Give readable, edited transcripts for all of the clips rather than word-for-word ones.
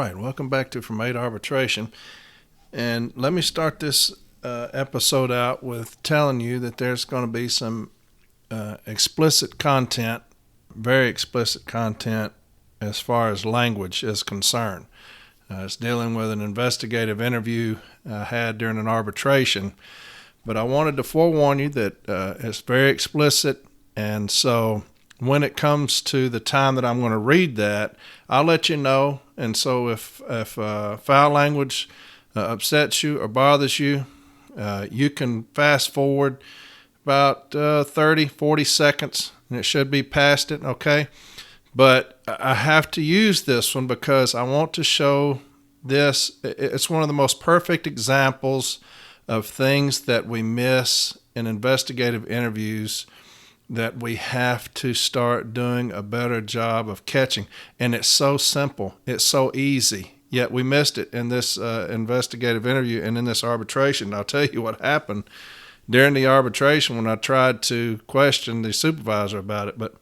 right, welcome back to From A to Arbitration. And let me start this episode out with telling you that there's going to be some explicit content, very explicit content as far as language is concerned. It's dealing with an investigative interview I had during an arbitration, but I wanted to forewarn you that it's very explicit, and so when it comes to the time that I'm going to read that, I'll let you know. And so if foul language upsets you or bothers you, you can fast forward about 30, 40 seconds, and it should be past it, okay? But I have to use this one because I want to show this. It's one of the most perfect examples of things that we miss in investigative interviews that we have to start doing a better job of catching. And it's so simple. It's so easy. Yet we missed it in this investigative interview and in this arbitration. I'll tell you what happened during the arbitration when I tried to question the supervisor about it. But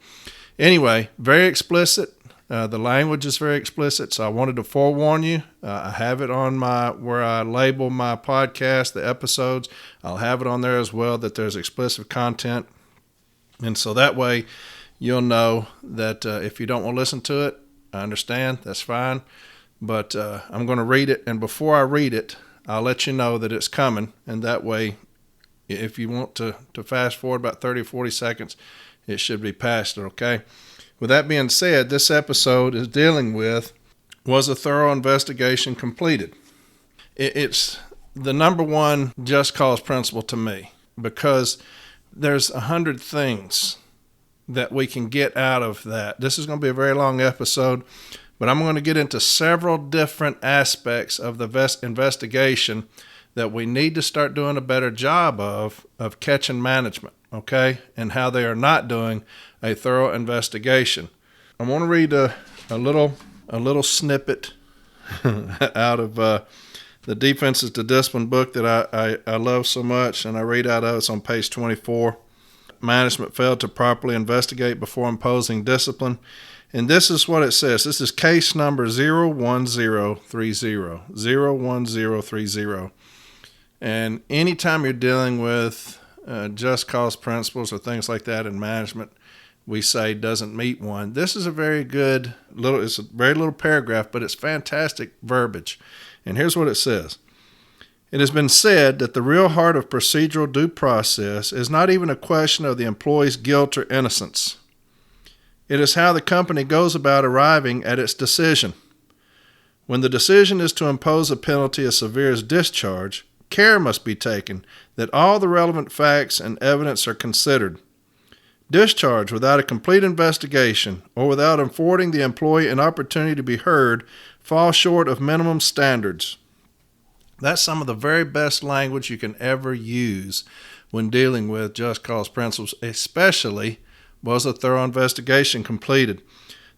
anyway, very explicit. The language is very explicit, so I wanted to forewarn you. I have it on where I label my podcast, the episodes. I'll have it on there as well that there's explicit content. And so that way you'll know that if you don't want to listen to it, I understand, that's fine. But I'm going to read it, and before I read it, I'll let you know that it's coming. And that way, if you want to fast forward about 30 or 40 seconds, it should be past it, okay? With that being said, this episode is dealing with, was a thorough investigation completed? It's the number one just cause principle to me, because there's 100 things that we can get out of that. This is going to be a very long episode, but I'm going to get into several different aspects of the investigation that we need to start doing a better job of catching management, okay, and how they are not doing a thorough investigation. I want to read a little snippet out of the Defenses to Discipline book that I love so much, and I read out of it. It's on page 24. Management failed to properly investigate before imposing discipline. And this is what it says. This is case number 01030. 01030. And anytime you're dealing with just cause principles or things like that in management, we say doesn't meet one. This is a very good it's a very little paragraph, but it's fantastic verbiage. And here's what it says. It has been said that the real heart of procedural due process is not even a question of the employee's guilt or innocence. It is how the company goes about arriving at its decision. When the decision is to impose a penalty as severe as discharge, care must be taken that all the relevant facts and evidence are considered. Discharge without a complete investigation or without affording the employee an opportunity to be heard falls short of minimum standards. That's some of the very best language you can ever use when dealing with just cause principles, especially was a thorough investigation completed.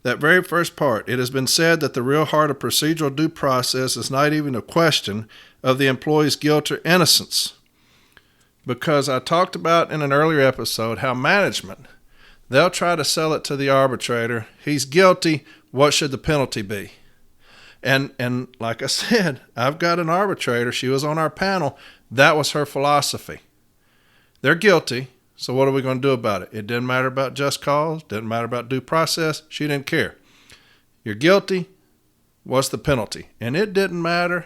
That very first part, it has been said that the real heart of procedural due process is not even a question of the employee's guilt or innocence. Because I talked about in an earlier episode how management, they'll try to sell it to the arbitrator. He's guilty. What should the penalty be? And like I said, I've got an arbitrator. She was on our panel. That was her philosophy. They're guilty. So what are we going to do about it? It didn't matter about just cause. Didn't matter about due process. She didn't care. You're guilty. What's the penalty? And it didn't matter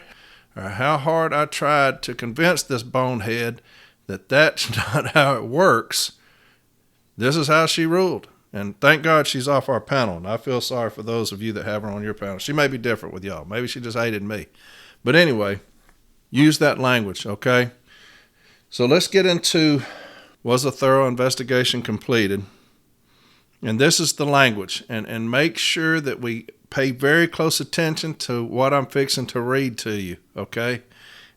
how hard I tried to convince this bonehead that that's not how it works. This is how she ruled. And thank God she's off our panel. And I feel sorry for those of you that have her on your panel. She may be different with y'all. Maybe she just hated me. But anyway, use that language, okay? So let's get into, was a thorough investigation completed? And this is the language. And make sure that we pay very close attention to what I'm fixing to read to you, okay?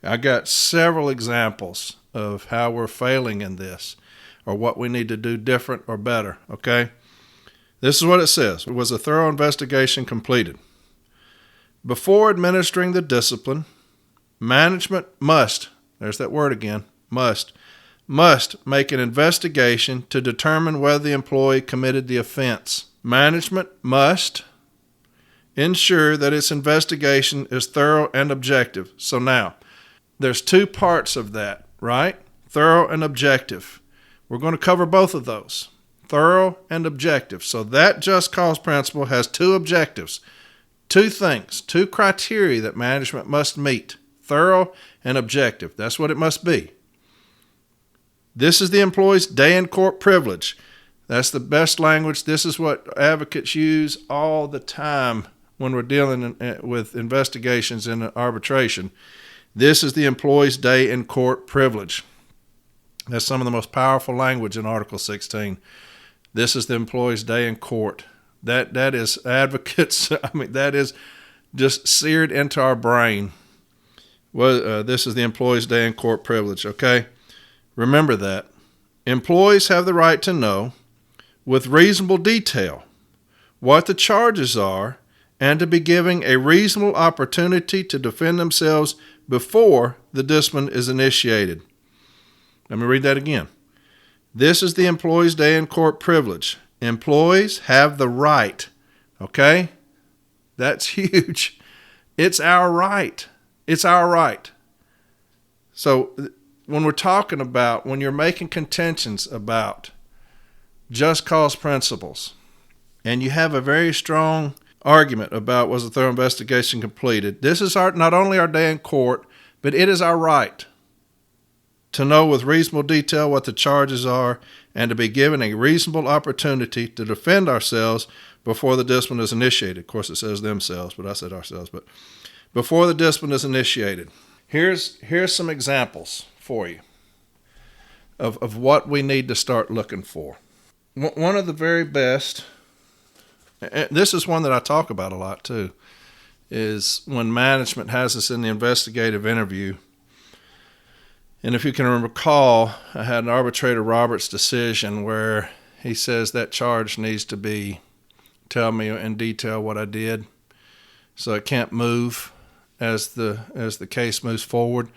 I got several examples of how we're failing in this or what we need to do different or better, okay? This is what it says. Was a thorough investigation completed? Before administering the discipline, management must, there's that word again, must make an investigation to determine whether the employee committed the offense. Management must ensure that its investigation is thorough and objective. So now, there's two parts of that, right? Thorough and objective. We're going to cover both of those, thorough and objective. So that just cause principle has two objectives, two things, two criteria that management must meet, thorough and objective. That's what it must be. This is the employee's day in court privilege. That's the best language. This is what advocates use all the time when we're dealing with investigations in arbitration. This is the employee's day in court privilege. That's some of the most powerful language in Article 16. This is the employee's day in court. That is advocates. I mean, that is just seared into our brain. Well, this is the employee's day in court privilege. Okay, remember that. Employees have the right to know, with reasonable detail, what the charges are, and to be given a reasonable opportunity to defend themselves before the discipline is initiated. Let me read that again. This is the employee's day in court privilege. Employees have the right, okay? That's huge. It's our right. It's our right. So when we're talking about, when you're making contentions about just cause principles, and you have a very strong argument about was a thorough investigation completed, this is not only our day in court, but it is our right to know with reasonable detail what the charges are and to be given a reasonable opportunity to defend ourselves before the discipline is initiated. Of course, it says themselves, but I said ourselves. But before the discipline is initiated. Here's some examples for you of what we need to start looking for. One of the very best, this is one that I talk about a lot too, is when management has us in the investigative interview. And if you can recall, I had an arbitrator Roberts decision where he says that charge needs to tell me in detail what I did, so it can't move as the case moves forward.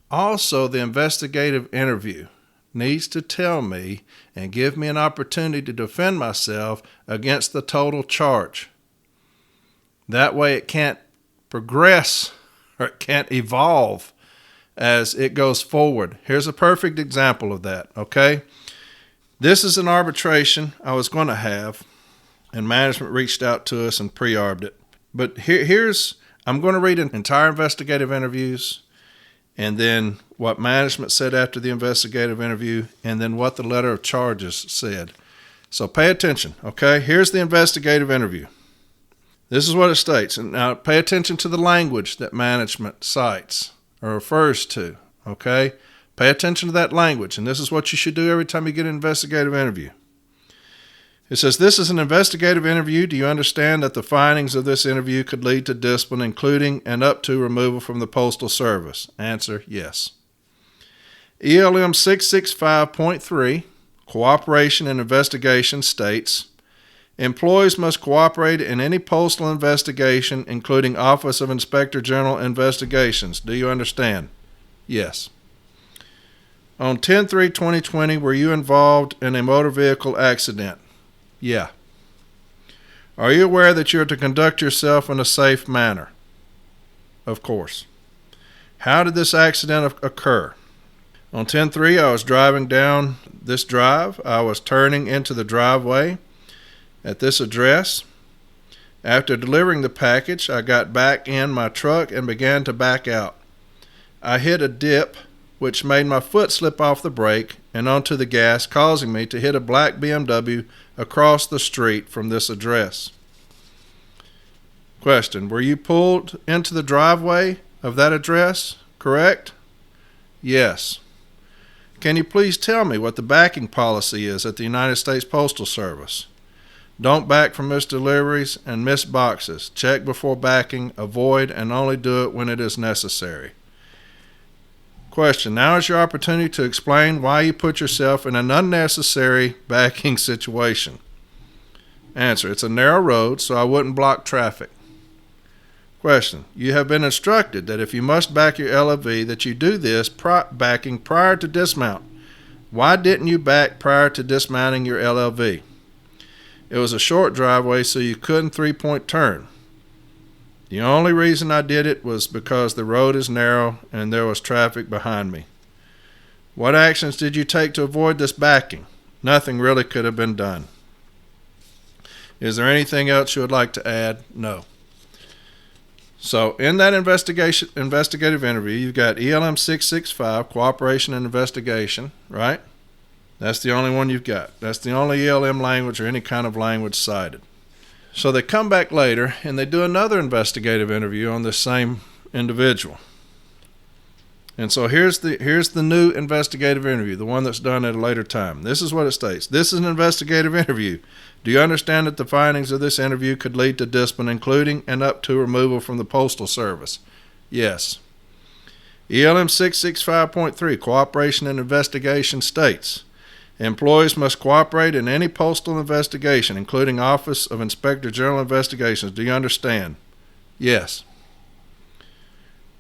Also, the investigative interview needs to tell me and give me an opportunity to defend myself against the total charge. That way it can't progress or it can't evolve as it goes forward. Here's a perfect example of that, okay? This is an arbitration I was going to have, and management reached out to us and pre-arbed it. But I'm going to read an entire investigative interviews, and then what management said after the investigative interview, and then what the letter of charges said. So pay attention, okay? Here's the investigative interview. This is what it states. And now pay attention to the language that management cites or refers to, okay? Pay attention to that language, and this is what you should do every time you get an investigative interview. It says, this is an investigative interview. Do you understand that the findings of this interview could lead to discipline, including and up to removal from the Postal Service? Answer, yes. ELM 665.3, Cooperation and Investigation, states, employees must cooperate in any postal investigation, including Office of Inspector General investigations. Do you understand? Yes. On 10/3/2020, were you involved in a motor vehicle accident? Yeah. Are you aware that you are to conduct yourself in a safe manner? Of course. How did this accident occur? On 10/3, I was driving down this drive. I was turning into the driveway at this address. After delivering the package, I got back in my truck and began to back out. I hit a dip, which made my foot slip off the brake and onto the gas, causing me to hit a black BMW across the street from this address. Question, were you pulled into the driveway of that address, correct? Yes. Can you please tell me what the backing policy is at the United States Postal Service? Don't back from missed deliveries and missed boxes. Check before backing, avoid, and only do it when it is necessary. Question, now is your opportunity to explain why you put yourself in an unnecessary backing situation. Answer, it's a narrow road, so I wouldn't block traffic. Question, you have been instructed that if you must back your LOV, that you do this backing prior to dismount. Why didn't you back prior to dismounting your LLV? It was a short driveway, so you couldn't three-point turn. The only reason I did it was because the road is narrow and there was traffic behind me. What actions did you take to avoid this backing? Nothing really could have been done. Is there anything else you would like to add? No. So in that investigative interview, you've got ELM 665, cooperation and investigation, right? That's the only one you've got. That's the only ELM language or any kind of language cited. So they come back later and they do another investigative interview on this same individual. And so here's the new investigative interview, the one that's done at a later time. This is what it states. This is an investigative interview. Do you understand that the findings of this interview could lead to discipline, including and up to removal from the Postal Service? Yes. ELM 665.3, cooperation and investigation states, employees must cooperate in any postal investigation, including Office of Inspector General Investigations. Do you understand? Yes.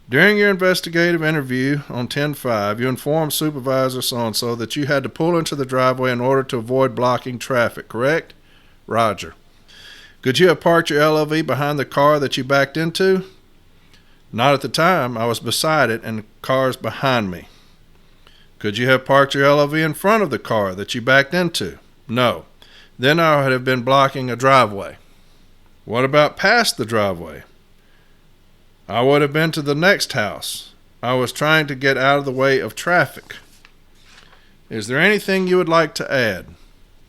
During your investigative interview on 10-5, you informed Supervisor so-and-so that you had to pull into the driveway in order to avoid blocking traffic, correct? Roger. Could you have parked your LOV behind the car that you backed into? Not at the time. I was beside it and the car's behind me. Could you have parked your LOV in front of the car that you backed into? No. Then I would have been blocking a driveway. What about past the driveway? I would have been to the next house. I was trying to get out of the way of traffic. Is there anything you would like to add?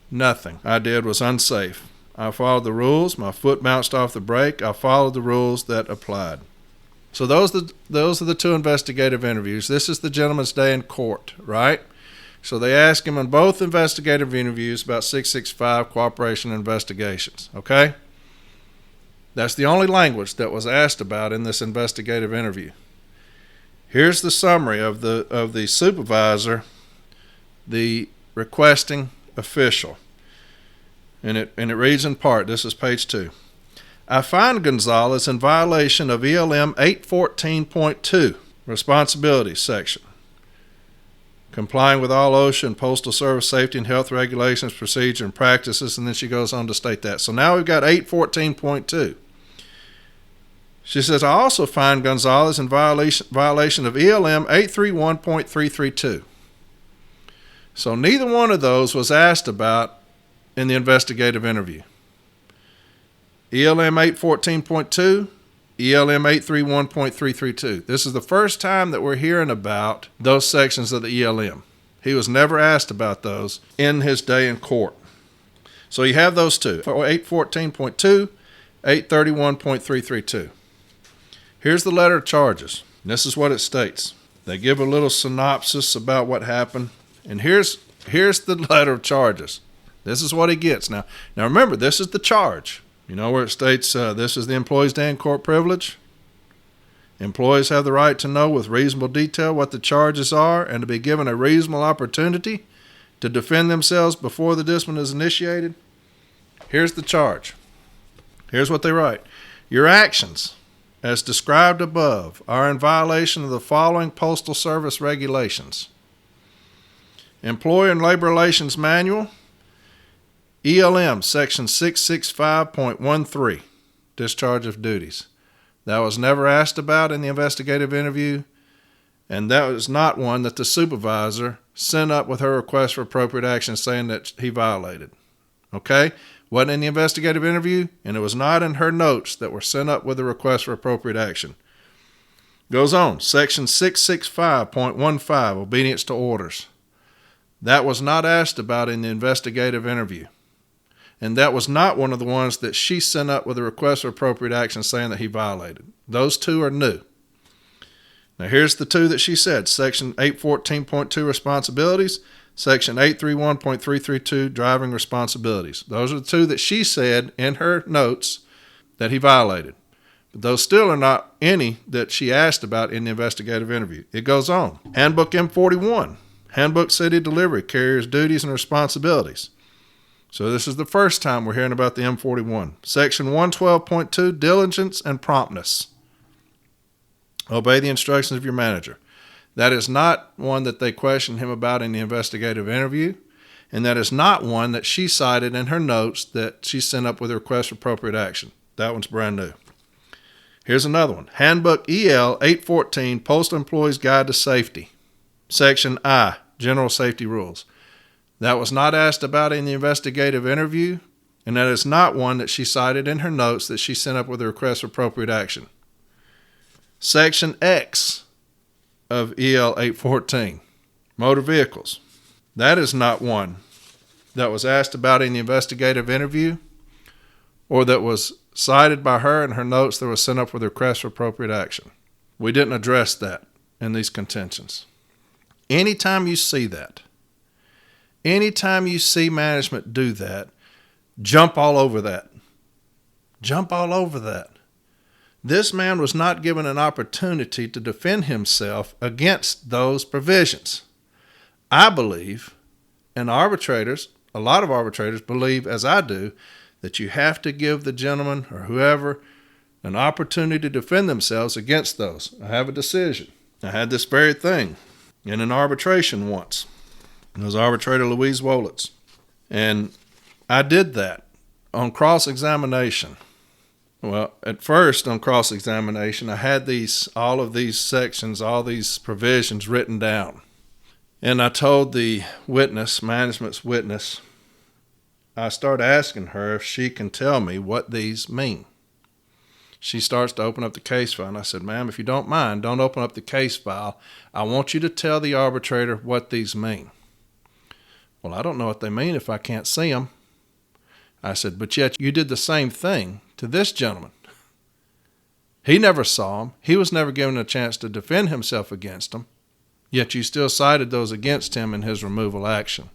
Nothing I did was unsafe. I followed the rules. My foot bounced off the brake. I followed the rules that applied. So those are the two investigative interviews. This is the gentleman's day in court, right? So they ask him in both investigative interviews about 665, cooperation and investigations, okay? That's the only language that was asked about in this investigative interview. Here's the summary of the supervisor, the requesting official. And it reads in part, this is page 2. I find Gonzalez in violation of ELM 814.2, responsibilities section, complying with all OSHA and Postal Service safety and health regulations, procedure, and practices, and then she goes on to state that. So now we've got 814.2. She says, I also find Gonzalez in violation of ELM 831.332. So neither one of those was asked about in the investigative interview. ELM 814.2, ELM 831.332. This is the first time that we're hearing about those sections of the ELM. He was never asked about those in his day in court. So you have those two, 814.2, 831.332. Here's the letter of charges. This is what it states. They give a little synopsis about what happened. And here's the letter of charges. This is what he gets. Now remember, this is the charge. You know where it states this is the employee's day in court privilege? Employees have the right to know with reasonable detail what the charges are and to be given a reasonable opportunity to defend themselves before the discipline is initiated. Here's the charge. Here's what they write. Your actions, as described above, are in violation of the following Postal Service regulations. Employer and Labor Relations Manual, ELM Section 665.13, discharge of duties. That was never asked about in the investigative interview, and that was not one that the supervisor sent up with her request for appropriate action saying that he violated. Okay? Wasn't in the investigative interview, and it was not in her notes that were sent up with a request for appropriate action. Goes on, Section 665.15, obedience to orders. That was not asked about in the investigative interview. And that was not one of the ones that she sent up with a request for appropriate action saying that he violated. Those two are new. Now here's the two that she said, Section 814.2, responsibilities, Section 831.332, driving responsibilities. Those are the two that she said in her notes that he violated. But those still are not any that she asked about in the investigative interview. It goes on. Handbook M41, Handbook City Delivery, Carrier's Duties and Responsibilities. So this is the first time we're hearing about the M41. Section 112.2, diligence and promptness. Obey the instructions of your manager. That is not one that they questioned him about in the investigative interview, and that is not one that she cited in her notes that she sent up with a request for appropriate action. That one's brand new. Here's another one. Handbook EL 814, Postal Employees Guide to Safety. Section I, General Safety Rules. That was not asked about in the investigative interview, and that is not one that she cited in her notes that she sent up with a request for appropriate action. Section X of EL 814, Motor Vehicles. That is not one that was asked about in the investigative interview or that was cited by her in her notes that was sent up with a request for appropriate action. We didn't address that in these contentions. Anytime you see that, anytime you see management do that, jump all over that. Jump all over that. This man was not given an opportunity to defend himself against those provisions. I believe, and arbitrators, a lot of arbitrators believe, as I do, that you have to give the gentleman or whoever an opportunity to defend themselves against those. I have a decision. I had this very thing in an arbitration once. It was arbitrator Louise Wolitz. And I did that on cross-examination. Well, at first on cross-examination, I had all of these sections, all these provisions written down. And I told the witness, management's witness, I started asking her if she can tell me what these mean. She starts to open up the case file, and I said, ma'am, if you don't mind, don't open up the case file. I want you to tell the arbitrator what these mean. Well, I don't know what they mean if I can't see them. I said, but yet you did the same thing to this gentleman. He never saw them. He was never given a chance to defend himself against them, yet you still cited those against him in his removal action.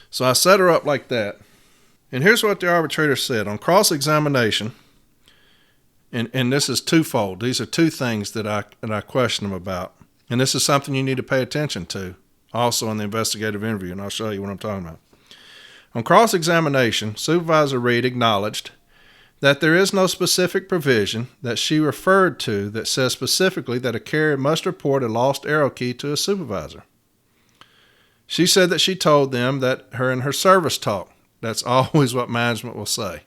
So I set her up like that. And here's what the arbitrator said. On cross-examination, and this is twofold. These are two things that I question him about. And this is something you need to pay attention to also in the investigative interview, and I'll show you what I'm talking about. On cross-examination, Supervisor Reed acknowledged that there is no specific provision that she referred to that says specifically that a carrier must report a lost arrow key to a supervisor. She said that she told them that in her service talk. That's always what management will say.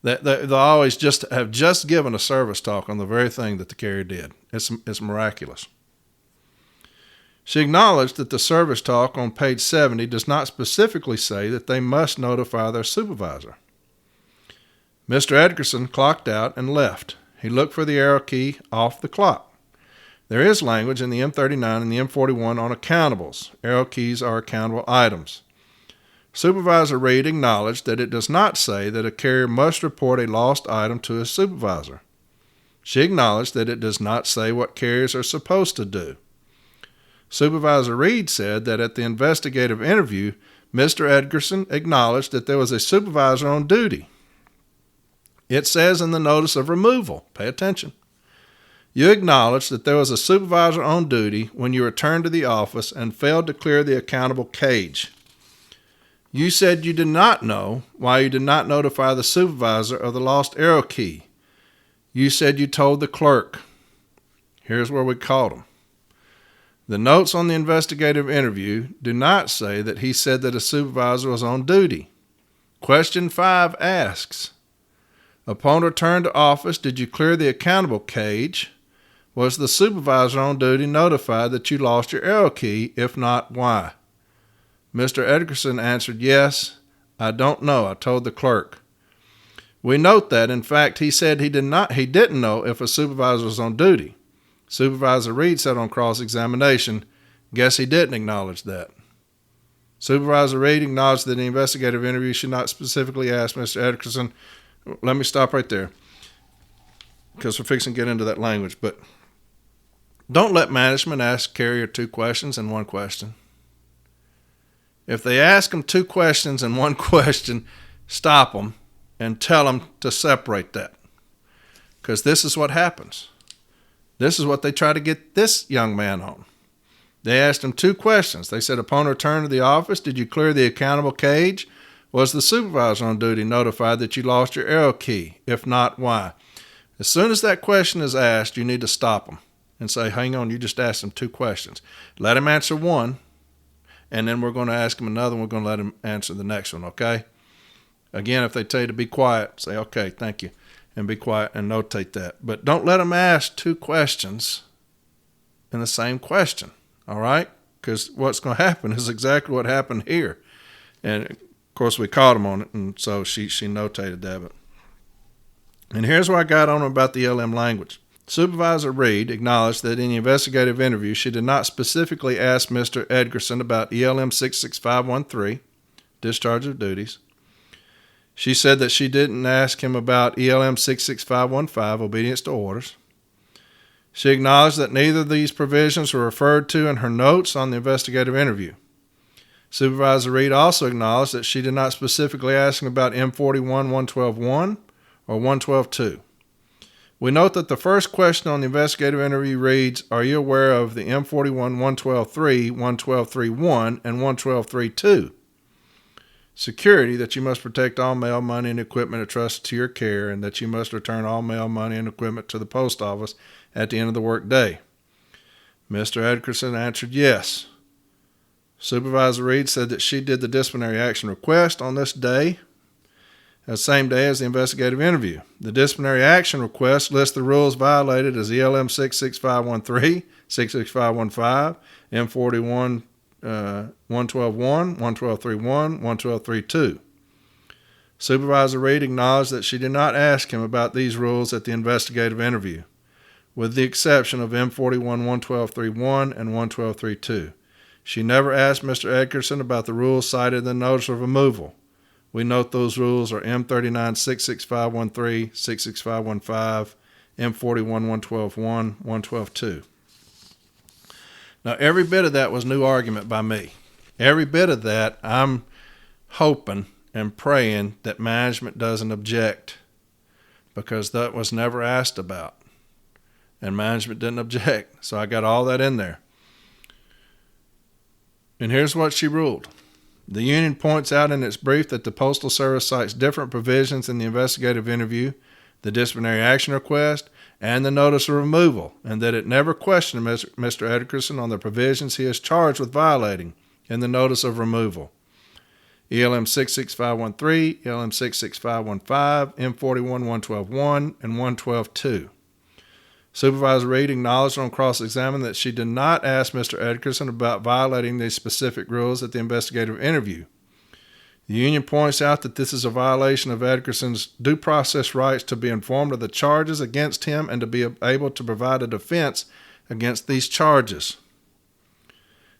That they'll always have just given a service talk on the very thing that the carrier did. It's miraculous. She acknowledged that the service talk on page 70 does not specifically say that they must notify their supervisor. Mr. Edgerson clocked out and left. He looked for the arrow key off the clock. There is language in the M39 and the M41 on accountables. Arrow keys are accountable items. Supervisor Reed acknowledged that it does not say that a carrier must report a lost item to his supervisor. She acknowledged that it does not say what carriers are supposed to do. Supervisor Reed said that at the investigative interview, Mr. Edgerson acknowledged that there was a supervisor on duty. It says in the notice of removal, pay attention, you acknowledged that there was a supervisor on duty when you returned to the office and failed to clear the accountable cage. You said you did not know why you did not notify the supervisor of the lost arrow key. You said you told the clerk. Here's where we caught him. The notes on the investigative interview do not say that he said that a supervisor was on duty. Question 5 asks, upon return to office, did you clear the accountable cage? Was the supervisor on duty notified that you lost your arrow key? If not, why? Mr. Edgerson answered, yes, I don't know. I told the clerk. We note that, in fact, he said he didn't know if a supervisor was on duty. Supervisor Reed said on cross-examination, guess he didn't acknowledge that. Supervisor Reed acknowledged that the investigative interview should not specifically ask Mr. Edgerson. Let me stop right there because we're fixing to get into that language. But don't let management ask carrier 2 questions and 1 question. If they ask them 2 questions and 1 question, stop them and tell them to separate that. Because this is what happens. This is what they try to get this young man on. They asked him 2 questions. They said, upon return to the office, did you clear the accountable cage? Was the supervisor on duty notified that you lost your arrow key? If not, why? As soon as that question is asked, you need to stop them and say, hang on, you just asked him 2 questions. Let him answer 1, and then we're going to ask him another one. We're going to let him answer the next one, okay? Again, if they tell you to be quiet, say, okay, thank you. and be quiet and notate that. But don't let them ask two questions in the same question, all right? Because what's going to happen is exactly what happened here. And, of course, we caught him on it, and so she notated that. And here's where I got on about the ELM language. Supervisor Reed acknowledged that in the investigative interview, she did not specifically ask Mr. Edgerson about ELM 66513, discharge of duties. She said that she didn't ask him about ELM 66515, obedience to orders. She acknowledged that neither of these provisions were referred to in her notes on the investigative interview. Supervisor Reed also acknowledged that she did not specifically ask him about M41 112.1 or 112.2. We note that the first question on the investigative interview reads, "Are you aware of the M41 112.3, 112.3.1, and 112.3.2? Security, that you must protect all mail, money, and equipment entrusted to your care, and that you must return all mail, money, and equipment to the post office at the end of the workday." Mr. Edgerson answered yes. Supervisor Reed said that she did the disciplinary action request on this day, the same day as the investigative interview. The disciplinary action request lists the rules violated as ELM 66513, 66515, M41 112.1, 112.3.1, 112.3.2. Supervisor Reed acknowledged that she did not ask him about these rules at the investigative interview, with the exception of M41 112.3.1 and 112.3.2. She never asked Mr. Edgerson about the rules cited in the notice of removal. We note those rules are M39 66513, 66515, M41 112.1, 112.2. Now, every bit of that was new argument by me. Every bit of that, I'm hoping and praying that management doesn't object, because that was never asked about, and management didn't object. So I got all that in there. And here's what she ruled. The union points out in its brief that the Postal Service cites different provisions in the investigative interview, the disciplinary action request, and the notice of removal, and that it never questioned Mr. Edgerson on the provisions he is charged with violating in the notice of removal. ELM 66513, ELM 66515, M41 112.1, and 112.2. Supervisor Reed acknowledged on cross-examination that she did not ask Mr. Edgerson about violating these specific rules at the investigative interview. The union points out that this is a violation of Edgerson's due process rights to be informed of the charges against him and to be able to provide a defense against these charges.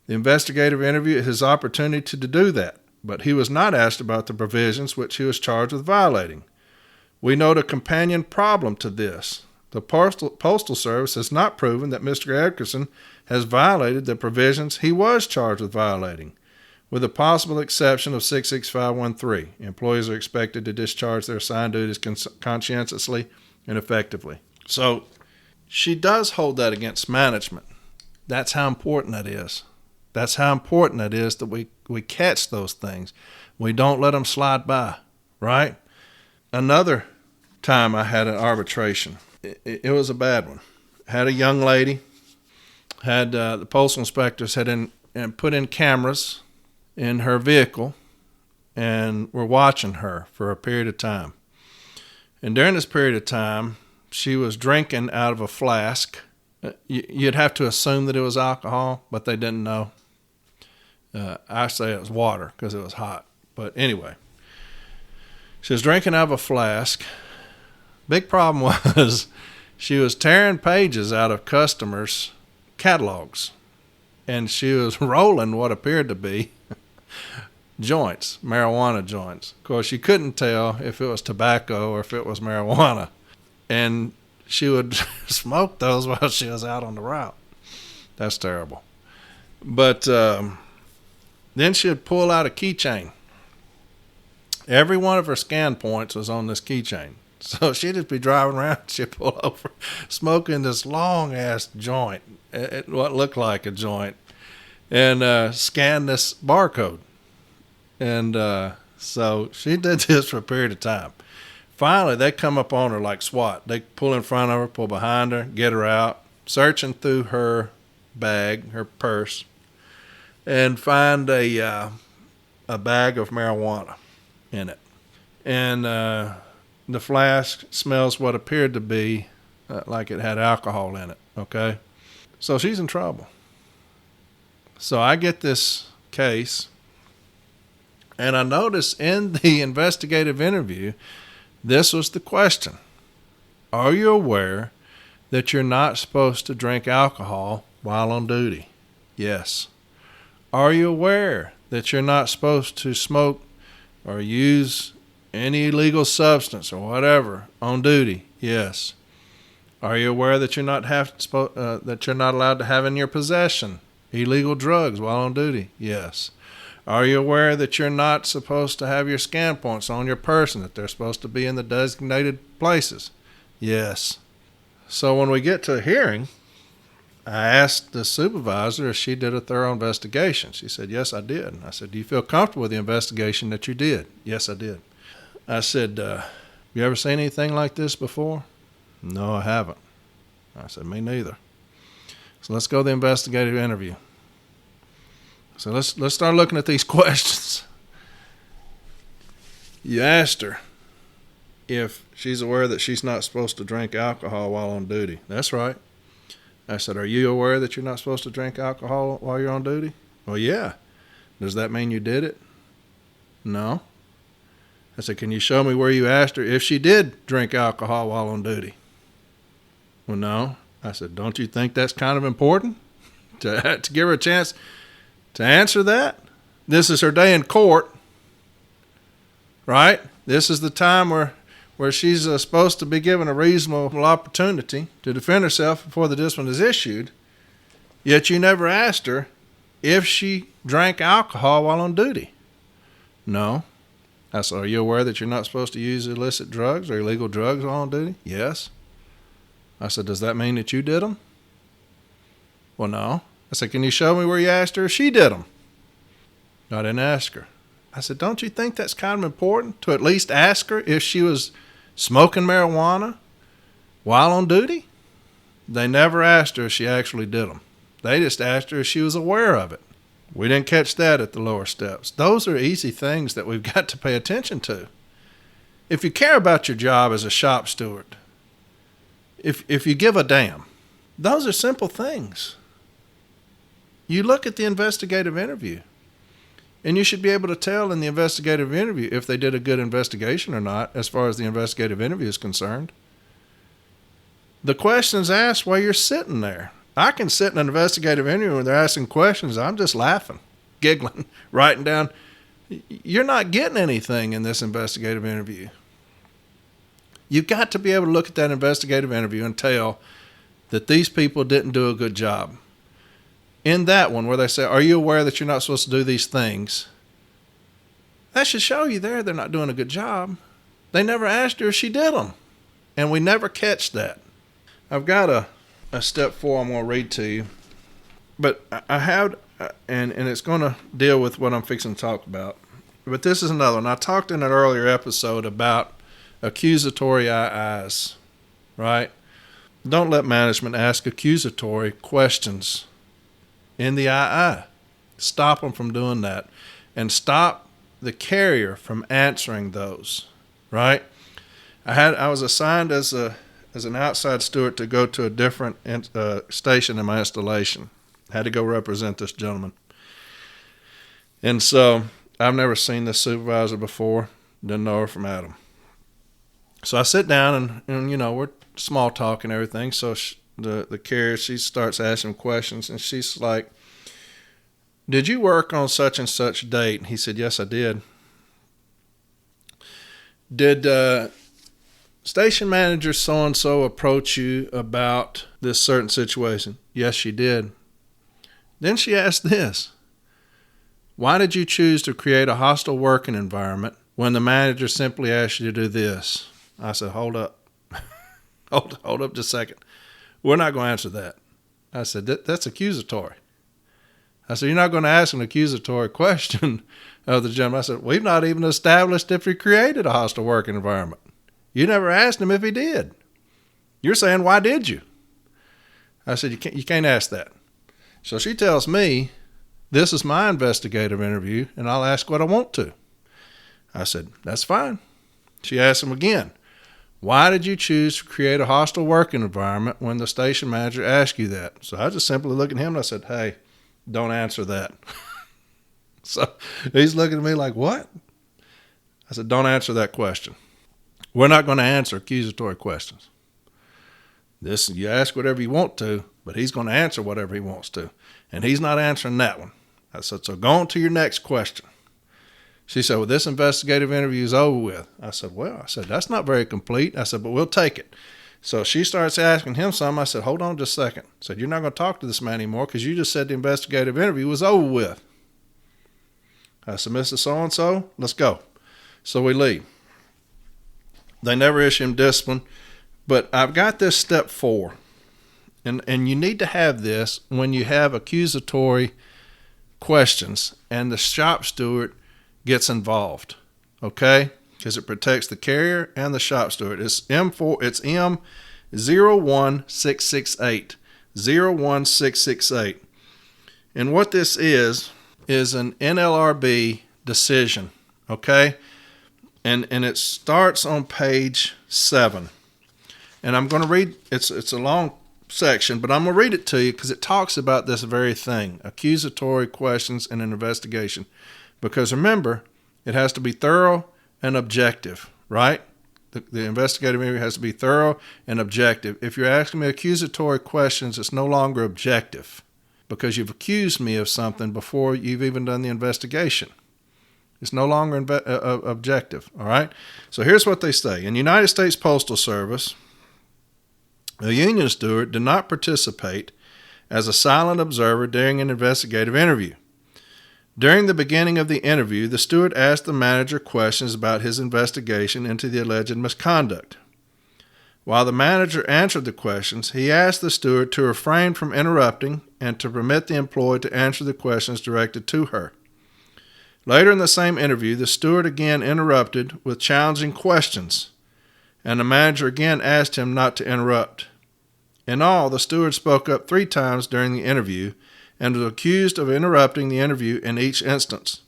The investigative interview is his opportunity to do that, but he was not asked about the provisions which he was charged with violating. We note a companion problem to this. The Postal Service has not proven that Mr. Edgerson has violated the provisions he was charged with violating, with the possible exception of 66513. Employees are expected to discharge their assigned duties conscientiously and effectively. So she does hold that against management. That's how important that is. That's how important it is that we catch those things. We don't let them slide by, right? Another time I had an arbitration. It was a bad one. Had a young lady, had the postal inspectors had put in cameras in her vehicle and were watching her for a period of time. And during this period of time, she was drinking out of a flask. You'd have to assume that it was alcohol, but they didn't know. I say it was water because it was hot. But anyway, she was drinking out of a flask. Big problem was she was tearing pages out of customers' catalogs, and she was rolling what appeared to be joints, marijuana joints. Of course, you couldn't tell if it was tobacco or if it was marijuana, and she would smoke those while she was out on the route. That's terrible. But then she would pull out a keychain. Every one of her scan points was on this keychain. So she'd just be driving around, she'd pull over, smoking this long-ass joint, what looked like a joint, and scan this barcode. And so she did this for a period of time. Finally, they come up on her like SWAT. They pull in front of her, pull behind her, get her out, searching through her bag, her purse, and find a bag of marijuana in it. And the flask smells what appeared to be like it had alcohol in it, okay? So she's in trouble. So I get this case, and I notice in the investigative interview, this was the question. Are you aware that you're not supposed to drink alcohol while on duty? Yes. Are you aware that you're not supposed to smoke or use any illegal substance or whatever on duty? Yes. Are you aware that you're not allowed to have in your possession illegal drugs while on duty? Yes. Are you aware that you're not supposed to have your scan points on your person, that they're supposed to be in the designated places? Yes. So when we get to a hearing, I asked the supervisor if she did a thorough investigation. She said, yes, I did. I said, do you feel comfortable with the investigation that you did? Yes, I did. I said, you ever seen anything like this before? No, I haven't. I said, me neither. So let's go to the investigative interview. So let's start looking at these questions. You asked her if she's aware that she's not supposed to drink alcohol while on duty. That's right. I said, are you aware that you're not supposed to drink alcohol while you're on duty? Well, yeah. Does that mean you did it? No. I said, can you show me where you asked her if she did drink alcohol while on duty? Well, no. I said, don't you think that's kind of important to give her a chance to answer that? This is her day in court, right? This is the time where she's supposed to be given a reasonable opportunity to defend herself before the discipline is issued, yet you never asked her if she drank alcohol while on duty. No. I said, are you aware that you're not supposed to use illicit drugs or illegal drugs while on duty? Yes. I said, does that mean that you did them? Well, no. I said, can you show me where you asked her if she did them? I didn't ask her. I said, don't you think that's kind of important to at least ask her if she was smoking marijuana while on duty? They never asked her if she actually did them. They just asked her if she was aware of it. We didn't catch that at the lower steps. Those are easy things that we've got to pay attention to. If you care about your job as a shop steward, if you give a damn, those are simple things. You look at the investigative interview, and you should be able to tell in the investigative interview if they did a good investigation or not, as far as the investigative interview is concerned. The questions asked while you're sitting there. I can sit in an investigative interview when they're asking questions. I'm just laughing, giggling, writing down. You're not getting anything in this investigative interview. You've got to be able to look at that investigative interview and tell that these people didn't do a good job. In that one where they say, are you aware that you're not supposed to do these things? That should show you there they're not doing a good job. They never asked her if she did them. And we never catch that. I've got a step 4 I'm going to read to you. But I have, and it's going to deal with what I'm fixing to talk about. But this is another one. I talked in an earlier episode about accusatory IIs, right? Don't let management ask accusatory questions in the II. Stop them from doing that. And stop the carrier from answering those, right? I was assigned as an outside steward to go to a different station in my installation. I had to go represent this gentleman. And so I've never seen this supervisor before. Didn't know her from Adam. So I sit down and you know, we're small talk and everything. So the carrier, she starts asking questions and she's like, did you work on such and such date? And he said, yes, I did. Did station manager so-and-so approach you about this certain situation? Yes, she did. Then she asked this. Why did you choose to create a hostile working environment when the manager simply asked you to do this? I said, hold up. hold up just a second. We're not going to answer that. I said, that's accusatory. I said, you're not going to ask an accusatory question of the gentleman. I said, we've not even established if he created a hostile working environment. You never asked him if he did. You're saying, why did you? I said, you can't ask that. So she tells me, this is my investigative interview, and I'll ask what I want to. I said, that's fine. She asked him again, Why did you choose to create a hostile working environment when the station manager asked you that? So I just simply looked at him and I said, hey, don't answer that. So he's looking at me like, what? I said, don't answer that question. We're not going to answer accusatory questions. You ask whatever you want to, but he's going to answer whatever he wants to. And he's not answering that one. I said, so go on to your next question. She said, well, this investigative interview is over with. I said, that's not very complete. I said, but we'll take it. So she starts asking him something. I said, hold on just a second. I said, you're not going to talk to this man anymore because you just said the investigative interview was over with. I said, Mr. So-and-so, let's go. So we leave. They never issue him discipline. But I've got this step 4. And you need to have this when you have accusatory questions and the shop steward gets involved, okay? Because it protects the carrier and the shop steward. It's M01668. 01668. And what this is an NLRB decision, okay? And it starts on page 7. And I'm going to read, it's a long section, but I'm going to read it to you because it talks about this very thing, accusatory questions in an investigation. Because remember, it has to be thorough and objective, right? The investigative interview has to be thorough and objective. If you're asking me accusatory questions, it's no longer objective because you've accused me of something before you've even done the investigation. It's no longer objective, all right? So here's what they say. In the United States Postal Service, a union steward did not participate as a silent observer during an investigative interview. During the beginning of the interview, the steward asked the manager questions about his investigation into the alleged misconduct. While the manager answered the questions, he asked the steward to refrain from interrupting and to permit the employee to answer the questions directed to her. Later in the same interview, the steward again interrupted with challenging questions, and the manager again asked him not to interrupt. In all, the steward spoke up 3 times during the interview and was accused of interrupting the interview in each instance.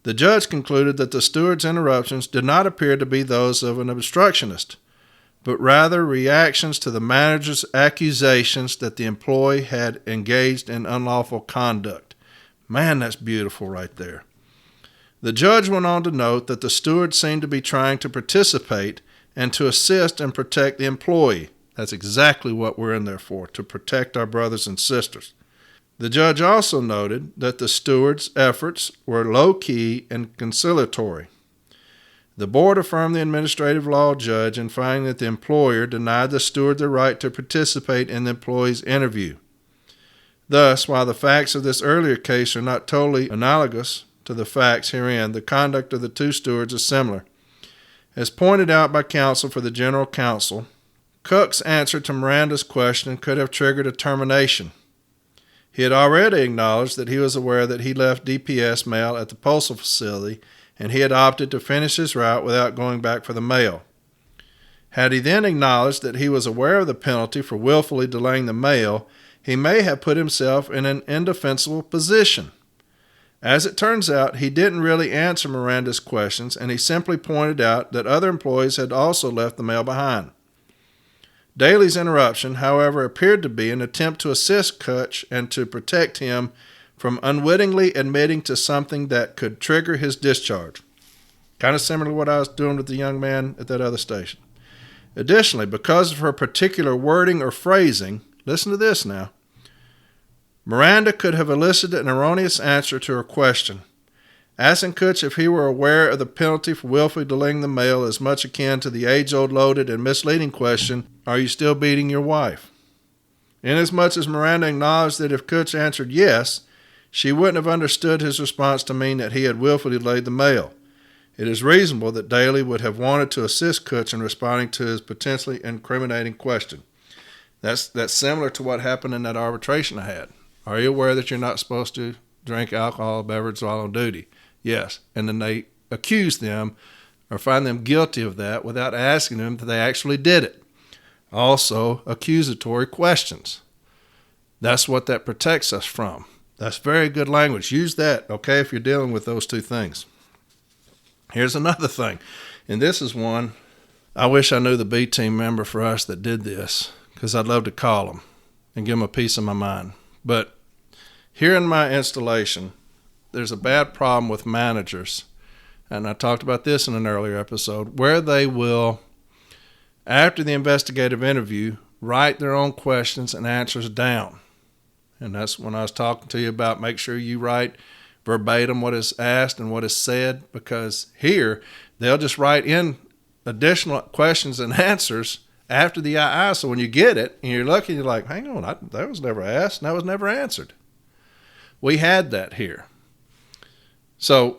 The judge concluded that the steward's interruptions did not appear to be those of an obstructionist, but rather reactions to the manager's accusations that the employee had engaged in unlawful conduct. Man, that's beautiful right there. The judge went on to note that the steward seemed to be trying to participate and to assist and protect the employee. That's exactly what we're in there for, to protect our brothers and sisters. The judge also noted that the steward's efforts were low-key and conciliatory. The board affirmed the administrative law judge in finding that the employer denied the steward the right to participate in the employee's interview. Thus, while the facts of this earlier case are not totally analogous to the facts herein, the conduct of the 2 stewards is similar. As pointed out by counsel for the general counsel, Cook's answer to Miranda's question could have triggered a termination. He had already acknowledged that he was aware that he left DPS mail at the postal facility, and he had opted to finish his route without going back for the mail. Had he then acknowledged that he was aware of the penalty for willfully delaying the mail, he may have put himself in an indefensible position. As it turns out, he didn't really answer Miranda's questions, and he simply pointed out that other employees had also left the mail behind. Daly's interruption, however, appeared to be an attempt to assist Kutch and to protect him from unwittingly admitting to something that could trigger his discharge. Kind of similar to what I was doing with the young man at that other station. Additionally, because of her particular wording or phrasing, listen to this now, Miranda could have elicited an erroneous answer to her question. Asking Kutch if he were aware of the penalty for willfully delaying the mail is much akin to the age-old loaded and misleading question, are you still beating your wife? Inasmuch as Miranda acknowledged that if Kutch answered yes, she wouldn't have understood his response to mean that he had willfully delayed the mail. It is reasonable that Daly would have wanted to assist Kutch in responding to his potentially incriminating question. That's similar to what happened in that arbitration I had. Are you aware that you're not supposed to drink alcohol beverage while on duty? Yes. And then they accuse them or find them guilty of that without asking them that they actually did it. Also, accusatory questions. That's what that protects us from. That's very good language. Use that, okay, if you're dealing with those 2 things. Here's another thing, and this is one I wish I knew the B team member for us that did this, because I'd love to call them and give them a piece of my mind. But here in my installation, there's a bad problem with managers, and I talked about this in an earlier episode, where they will, after the investigative interview, write their own questions and answers down. And that's when I was talking to you about make sure you write verbatim what is asked and what is said, because here they'll just write in additional questions and answers after the II. So when you get it and you're looking, you're like, hang on, that was never asked and that was never answered. We had that here. So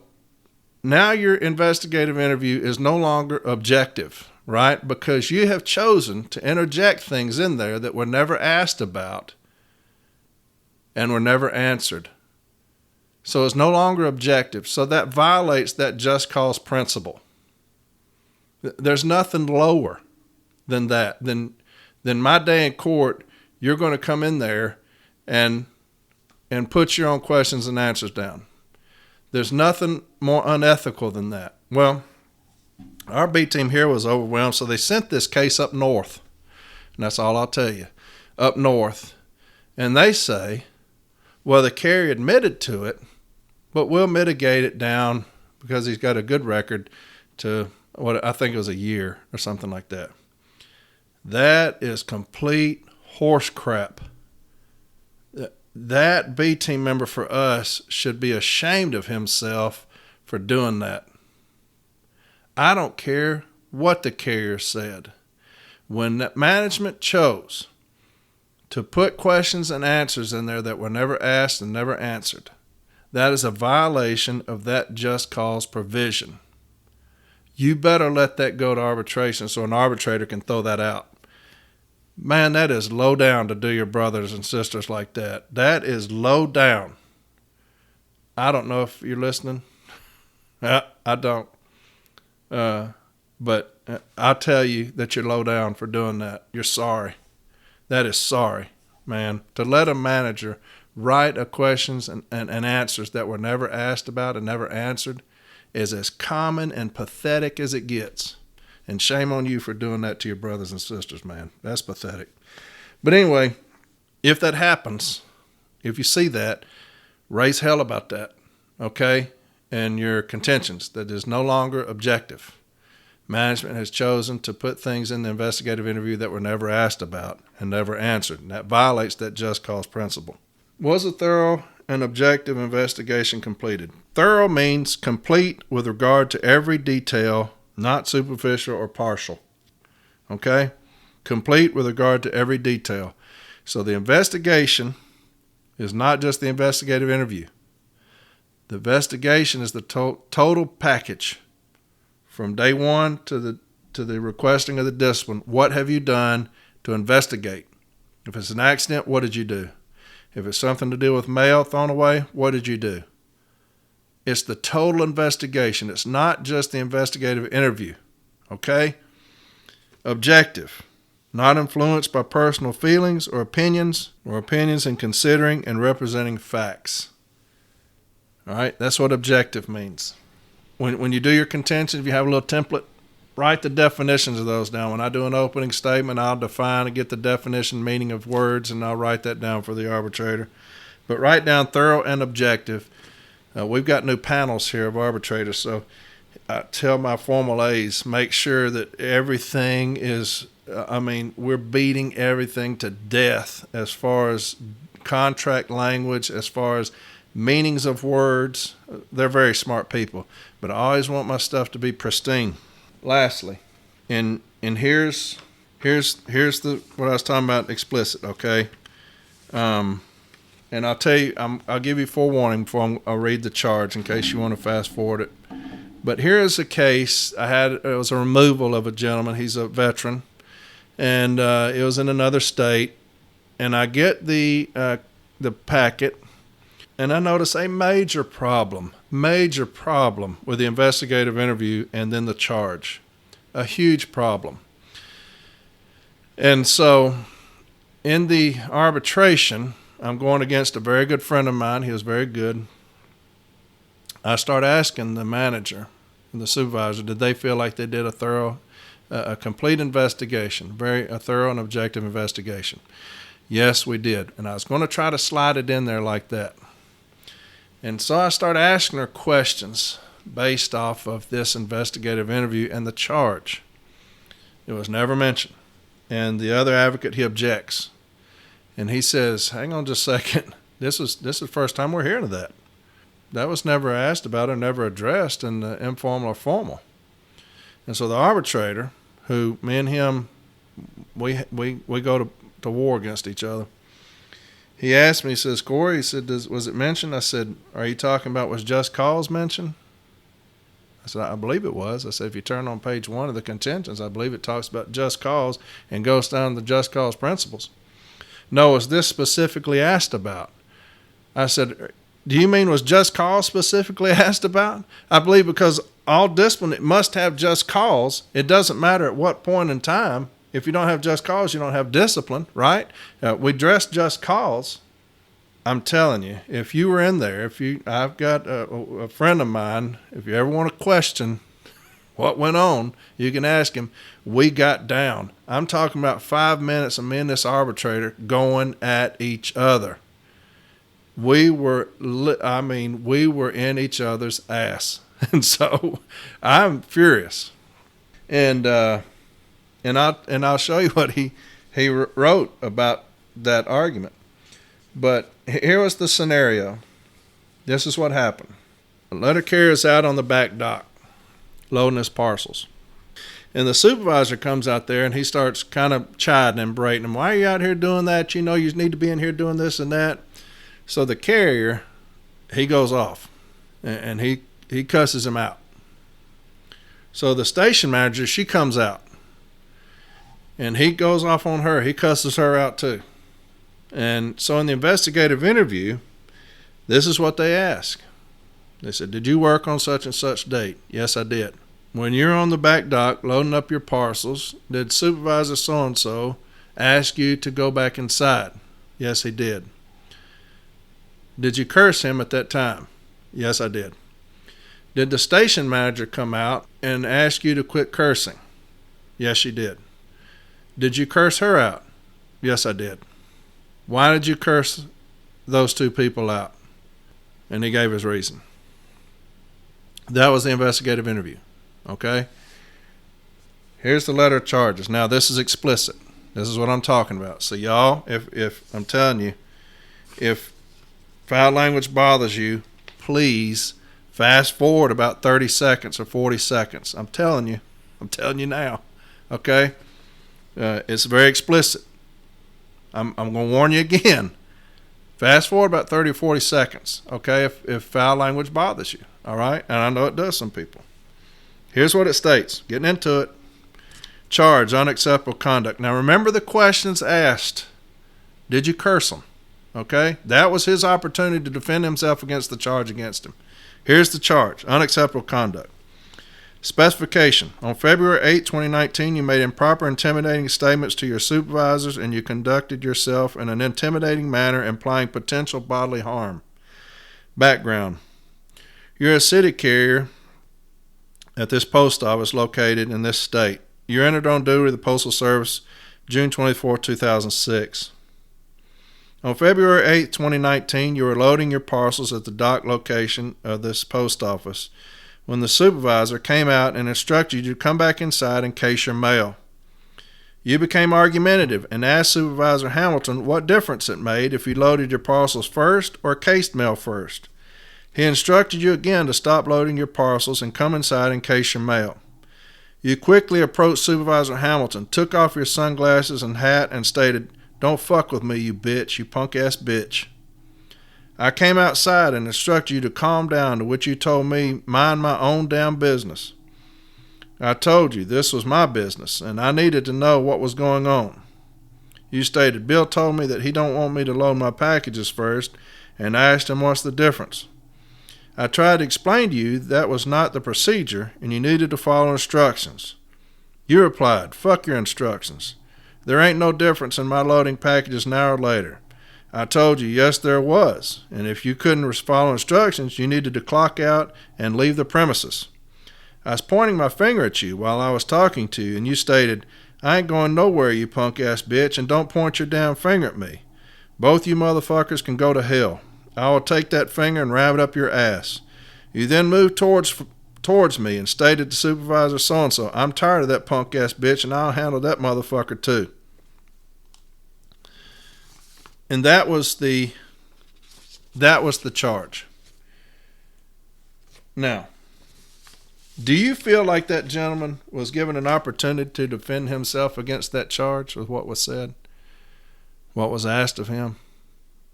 now your investigative interview is no longer objective, right? Because you have chosen to interject things in there that were never asked about and were never answered. So it's no longer objective. So that violates that just cause principle. There's nothing lower than that. Than my day in court, you're going to come in there and put your own questions and answers down. There's nothing more unethical than that. Well, our B team here was overwhelmed, so they sent this case up north. And that's all I'll tell you. Up north. And they say, well, the carrier admitted to it, but we'll mitigate it down because he's got a good record to what I think it was a year or something like that. That is complete horse crap. That B team member for us should be ashamed of himself for doing that. I don't care what the carrier said. When that management chose to put questions and answers in there that were never asked and never answered, that is a violation of that just cause provision. You better let that go to arbitration so an arbitrator can throw that out. Man, that is low down to do your brothers and sisters like that. That is low down. I don't know if you're listening. I don't. But I'll tell you that you're low down for doing that. You're sorry. That is sorry, man. To let a manager write a questions and answers that were never asked about and never answered is as common and pathetic as it gets. And shame on you for doing that to your brothers and sisters, man. That's pathetic. But anyway, if that happens, if you see that, raise hell about that, okay? And your contentions, that is no longer objective. Management has chosen to put things in the investigative interview that were never asked about and never answered. And that violates that just cause principle. Was a thorough and objective investigation completed? Thorough means complete with regard to every detail, not superficial or partial. Okay? Complete with regard to every detail. So the investigation is not just the investigative interview. The investigation is the total package from day one to the requesting of the discipline. What have you done to investigate? If it's an accident, what did you do? If it's something to do with mail thrown away, what did you do? It's the total investigation. It's not just the investigative interview. Okay? Objective. Not influenced by personal feelings or opinions in considering and representing facts. All right? That's what objective means. When you do your contention, if you have a little template, write the definitions of those down. When I do an opening statement, I'll define and get the definition meaning of words, and I'll write that down for the arbitrator. But write down thorough and objective. We've got new panels here of arbitrators, so I tell my formal A's, make sure that everything is, we're beating everything to death as far as contract language, as far as meanings of words. They're very smart people, but I always want my stuff to be pristine. Lastly, and here's the what I was talking about, explicit, okay? And I'll tell you, I'll give you forewarning before I'll read the charge in case you want to fast forward it. But here is a case I had. It was a removal of a gentleman. He's a veteran, and it was in another state. And I get the packet, and I notice a major problem with the investigative interview and then the charge. A huge problem. And so in the arbitration, I'm going against a very good friend of mine. He was very good. I start asking the manager and the supervisor, did they feel like they did a thorough a complete investigation, a thorough and objective investigation. Yes, we did. And I was going to try to slide it in there like that. And so I started asking her questions based off of this investigative interview and the charge. It was never mentioned. And the other advocate, he objects. And he says, hang on just a second. This is the first time we're hearing of that. That was never asked about or never addressed in the informal or formal. And so the arbitrator, who me and him, we go to war against each other. He asked me, he says, Corey, he said, was it mentioned? I said, are you talking about was just cause mentioned? I said, I believe it was. I said, if you turn on page 1 of the contentions, I believe it talks about just cause and goes down the just cause principles. No, was this specifically asked about? I said, do you mean was just cause specifically asked about? I believe because all discipline, it must have just cause. It doesn't matter at what point in time. If you don't have just cause, you don't have discipline, right? We dress just cause. I'm telling you, if you were in there, I've got a friend of mine, if you ever want to question what went on, you can ask him. We got down. I'm talking about 5 minutes of me and this arbitrator going at each other. We were in each other's ass. And so I'm furious. And I'll show you what he wrote about that argument. But here was the scenario. This is what happened. The letter carrier's out on the back dock, loading his parcels. And the supervisor comes out there and he starts kind of chiding and berating him. Why are you out here doing that? You know you need to be in here doing this and that. So the carrier, he goes off and he cusses him out. So the station manager, she comes out. And he goes off on her. He cusses her out too. And so in the investigative interview, this is what they ask. They said, did you work on such and such date? Yes, I did. When you're on the back dock loading up your parcels, did Supervisor so-and-so ask you to go back inside? Yes, he did. Did you curse him at that time? Yes, I did. Did the station manager come out and ask you to quit cursing? Yes, she did. Did you curse her out? Yes, I did. Why did you curse those two people out? And he gave his reason. That was the investigative interview. Okay? Here's the letter of charges. Now, this is explicit. This is what I'm talking about. So, y'all, if I'm telling you, if foul language bothers you, please fast forward about 30 seconds or 40 seconds. I'm telling you now. Okay? It's very explicit. I'm going to warn you again. Fast forward about 30 or 40 seconds, okay, if foul language bothers you, all right? And I know it does some people. Here's what it states. Getting into it. Charge, unacceptable conduct. Now, remember the questions asked. Did you curse him? Okay? That was his opportunity to defend himself against the charge against him. Here's the charge. Unacceptable conduct. Specification. On February 8, 2019, you made improper intimidating statements to your supervisors and you conducted yourself in an intimidating manner implying potential bodily harm. Background. You're a city carrier at this post office located in this state. You entered on duty with the Postal Service June 24, 2006. On February 8, 2019, you were loading your parcels at the dock location of this post office when the supervisor came out and instructed you to come back inside and case your mail. You became argumentative and asked Supervisor Hamilton what difference it made if you loaded your parcels first or cased mail first. He instructed you again to stop loading your parcels and come inside and case your mail. You quickly approached Supervisor Hamilton, took off your sunglasses and hat, and stated, "Don't fuck with me, you bitch, you punk-ass bitch." I came outside and instructed you to calm down, to which you told me, mind my own damn business. I told you this was my business, and I needed to know what was going on. You stated, Bill told me that he don't want me to load my packages first, and I asked him what's the difference. I tried to explain to you that was not the procedure, and you needed to follow instructions. You replied, fuck your instructions. There ain't no difference in my loading packages now or later. I told you, yes, there was, and if you couldn't follow instructions, you needed to clock out and leave the premises. I was pointing my finger at you while I was talking to you, and you stated, "I ain't going nowhere, you punk-ass bitch, and don't point your damn finger at me. Both you motherfuckers can go to hell. I will take that finger and ram it up your ass." You then moved towards me and stated to Supervisor so-and-so, "I'm tired of that punk-ass bitch, and I'll handle that motherfucker too." And that was the charge. Now, do you feel like that gentleman was given an opportunity to defend himself against that charge with what was said, what was asked of him?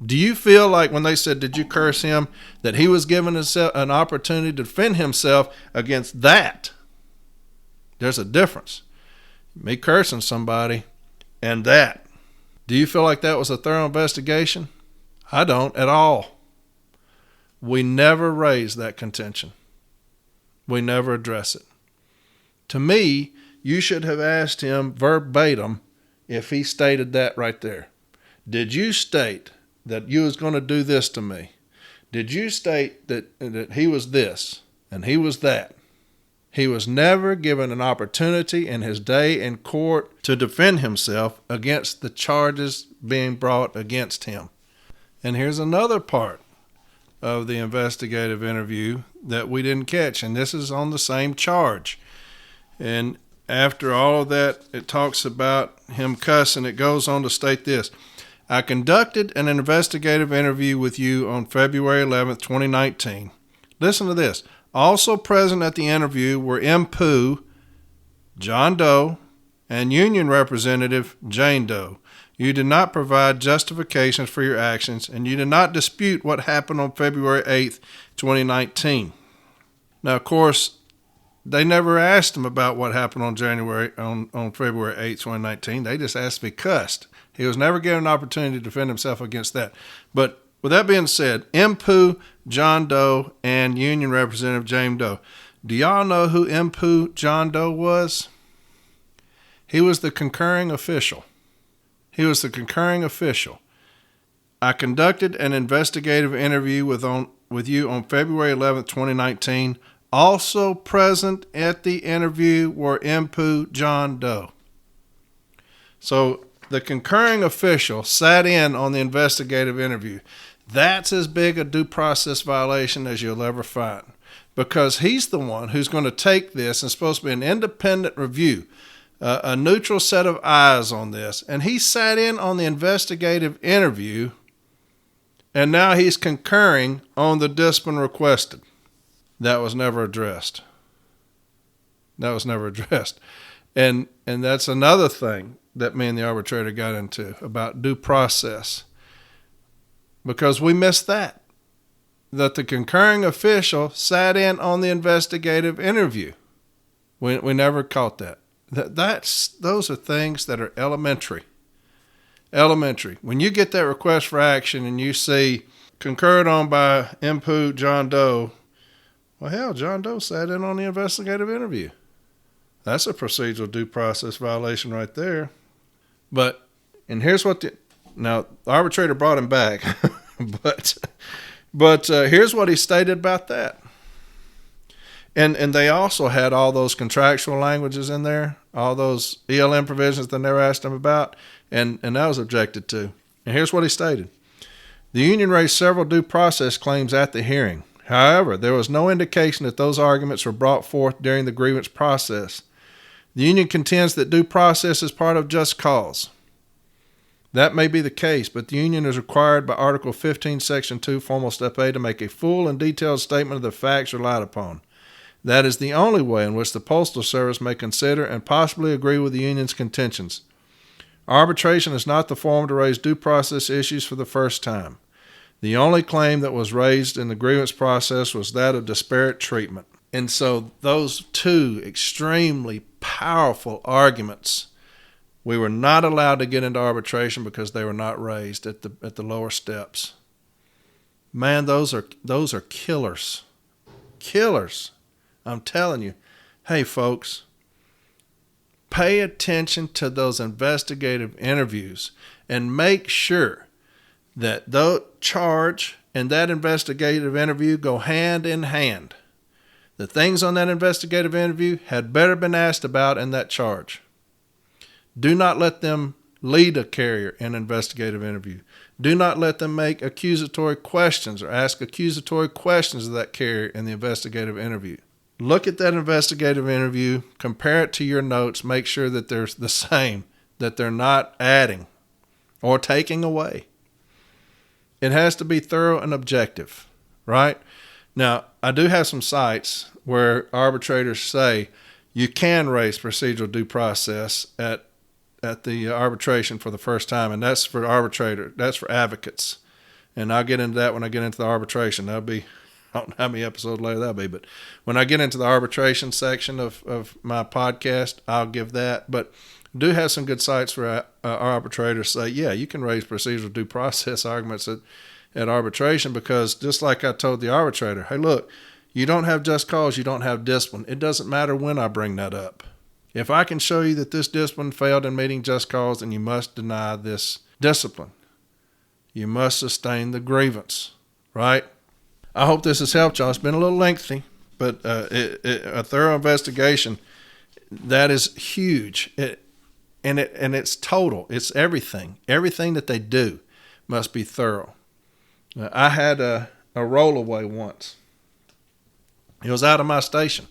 Do you feel like when they said, "Did you curse him," that he was given an opportunity to defend himself against that? There's a difference. Me cursing somebody and that. Do you feel like that was a thorough investigation? I don't at all. We never raise that contention. We never address it. To me, you should have asked him verbatim if he stated that right there. Did you state that you was going to do this to me? Did you state that he was this and he was that? He was never given an opportunity in his day in court to defend himself against the charges being brought against him. And here's another part of the investigative interview that we didn't catch, and this is on the same charge. And after all of that, it talks about him cussing. It goes on to state this: "I conducted an investigative interview with you on February 11th, 2019. Listen to this. Also present at the interview were M. John Doe, and union representative Jane Doe. You did not provide justifications for your actions, and you did not dispute what happened on February 8th, 2019. Now, of course, they never asked him about what happened on February 8th, 2019. They just asked if he cussed. He was never given an opportunity to defend himself against that. But with that being said, M. John Doe, and union representative Jane Doe. Do y'all know who M. John Doe was? He was the concurring official. I conducted an investigative interview with you on February 11th, 2019. Also present at the interview were M. John Doe. So the concurring official sat in on the investigative interview. That's as big a due process violation as you'll ever find, because he's the one who's going to take this, and it's supposed to be an independent review, a neutral set of eyes on this. And he sat in on the investigative interview, and now he's concurring on the discipline requested. That was never addressed. And that's another thing that me and the arbitrator got into about due process, because we missed that the concurring official sat in on the investigative interview. We never caught that. Those are things that are elementary. When you get that request for action and you see concurred on by M. John Doe, well, hell, John Doe sat in on the investigative interview. That's a procedural due process violation right there. And here's what now the arbitrator brought him back, but here's what he stated about that. And they also had all those contractual languages in there, all those ELM provisions that they never asked him about, and that was objected to. And here's what he stated. The union raised several due process claims at the hearing. However, there was no indication that those arguments were brought forth during the grievance process. The union contends that due process is part of just cause. That may be the case, but the union is required by Article 15, Section 2, Formal Step A, to make a full and detailed statement of the facts relied upon. That is the only way in which the Postal Service may consider and possibly agree with the union's contentions. Arbitration is not the forum to raise due process issues for the first time. The only claim that was raised in the grievance process was that of disparate treatment. And so those two extremely powerful arguments, we were not allowed to get into arbitration because they were not raised at the lower steps. Man, those are killers. Killers. I'm telling you. Hey, folks, pay attention to those investigative interviews and make sure that the charge and that investigative interview go hand in hand. The things on that investigative interview had better been asked about in that charge. Do not let them lead a carrier in an investigative interview. Do not let them make accusatory questions or ask accusatory questions of that carrier in the investigative interview. Look at that investigative interview, compare it to your notes, make sure that they're the same, that they're not adding or taking away. It has to be thorough and objective, right? Now, I do have some sites where arbitrators say you can raise procedural due process at the arbitration for the first time, and that's for advocates. And I'll get into that when I get into the arbitration. That'll be, I don't know how many episodes later that'll be, but when I get into the arbitration section of my podcast, I'll give that. But I do have some good sites where arbitrators say, yeah, you can raise procedural due process arguments at arbitration, because just like I told the arbitrator, hey, look, you don't have just cause, you don't have discipline. It doesn't matter when I bring that up. If I can show you that this discipline failed in meeting just cause, then you must deny this discipline. You must sustain the grievance, right? I hope this has helped y'all. It's been a little lengthy, but a thorough investigation, that is huge. And it's total. It's everything. Everything that they do must be thorough. I had a rollaway once. It was out of my station.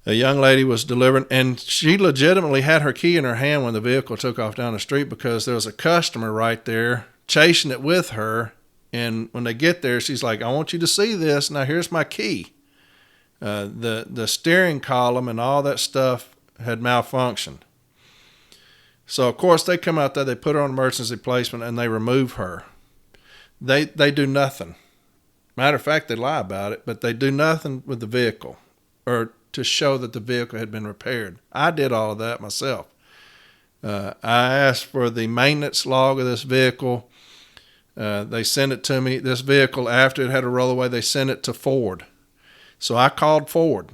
A young lady was delivering, and she legitimately had her key in her hand when the vehicle took off down the street, because there was a customer right there chasing it with her. And when they get there, she's like, I want you to see this. Now, here's my key. The steering column and all that stuff had malfunctioned. So, of course, they come out there, they put her on emergency placement, and they remove her. They do nothing. Matter of fact, they lie about it, but they do nothing with the vehicle or to show that the vehicle had been repaired. I did all of that myself. I asked for the maintenance log of this vehicle. They sent it to me. This vehicle, after it had a rollaway, they sent it to Ford. So I called Ford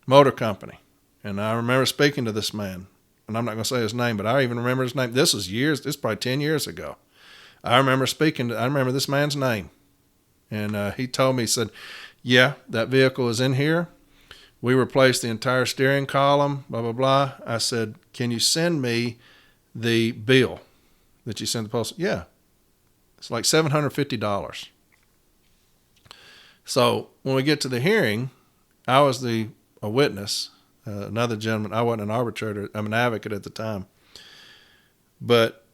Motor Company, and I remember speaking to this man. And I'm not going to say his name, but I even remember his name. This is probably 10 years ago. I remember this man's name. And he told me, he said, yeah, that vehicle is in here. We replaced the entire steering column, blah, blah, blah. I said, can you send me the bill that you sent the post? Yeah. It's like $750. So when we get to the hearing, I was a witness. Another gentleman, I wasn't an arbitrator, I'm an advocate at the time. But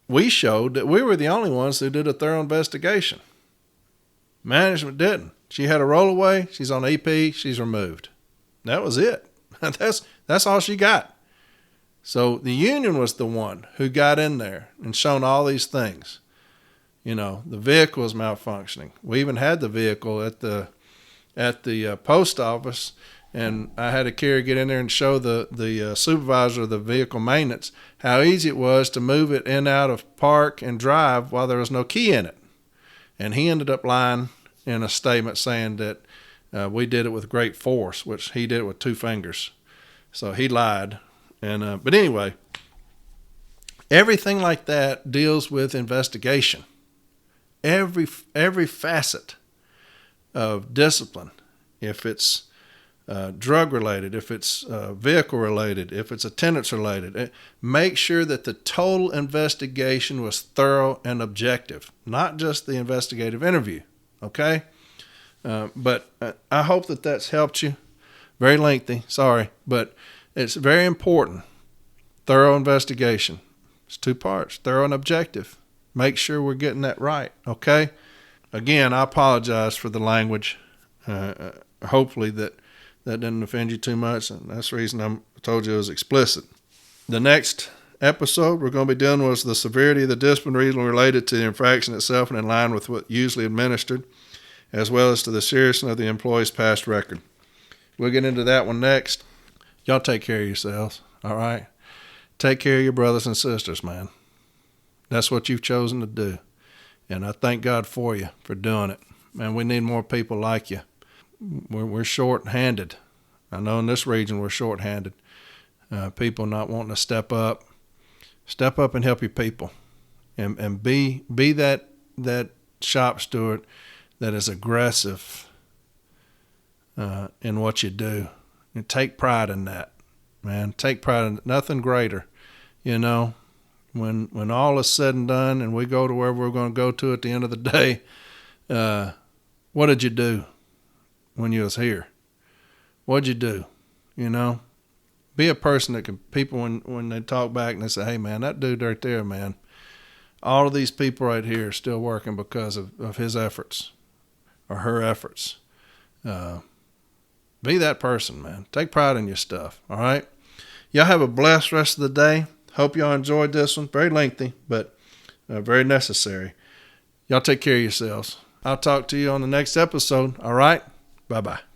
we showed that we were the only ones who did a thorough investigation. Management didn't. She had a rollaway, she's on EP, she's removed. That was it. That's all she got. So the union was the one who got in there and shown all these things. You know, the vehicle was malfunctioning. We even had the vehicle at the post office, and I had a carrier get in there and show the supervisor of the vehicle maintenance how easy it was to move it in, out of park and drive while there was no key in it. And he ended up lying in a statement saying that we did it with great force, which he did it with 2 fingers. So he lied. And but anyway, everything like that deals with investigation. Every facet of discipline, if it's drug related, if it's vehicle related, if it's attendance related, make sure that the total investigation was thorough and objective, not just the investigative interview. Okay? But I hope that that's helped you. Very lengthy, sorry, but it's very important. Thorough investigation. It's 2 parts, thorough and objective. Make sure we're getting that right, okay? Again, I apologize for the language. Hopefully that didn't offend you too much, and that's the reason I told you it was explicit. The next episode we're going to be dealing with the severity of the discipline related to the infraction itself and in line with what usually administered, as well as to the seriousness of the employee's past record. We'll get into that one next. Y'all take care of yourselves, all right? Take care of your brothers and sisters, man. That's what you've chosen to do. And I thank God for you for doing it. Man, we need more people like you. We're short-handed. I know in this region we're short-handed. People not wanting to step up. Step up and help your people. And be that shop steward that is aggressive in what you do. And take pride in that, man. Take pride in it. Nothing greater, you know. When all is said and done and we go to wherever we're going to go to at the end of the day, what did you do when you was here? What'd you do? You know, be a person that can, people when they talk back and they say, hey man, that dude right there, man, all of these people right here are still working because of his efforts or her efforts. Be that person, man. Take pride in your stuff. All right. Y'all have a blessed rest of the day. Hope y'all enjoyed this one. Very lengthy, but very necessary. Y'all take care of yourselves. I'll talk to you on the next episode. All right. Bye-bye.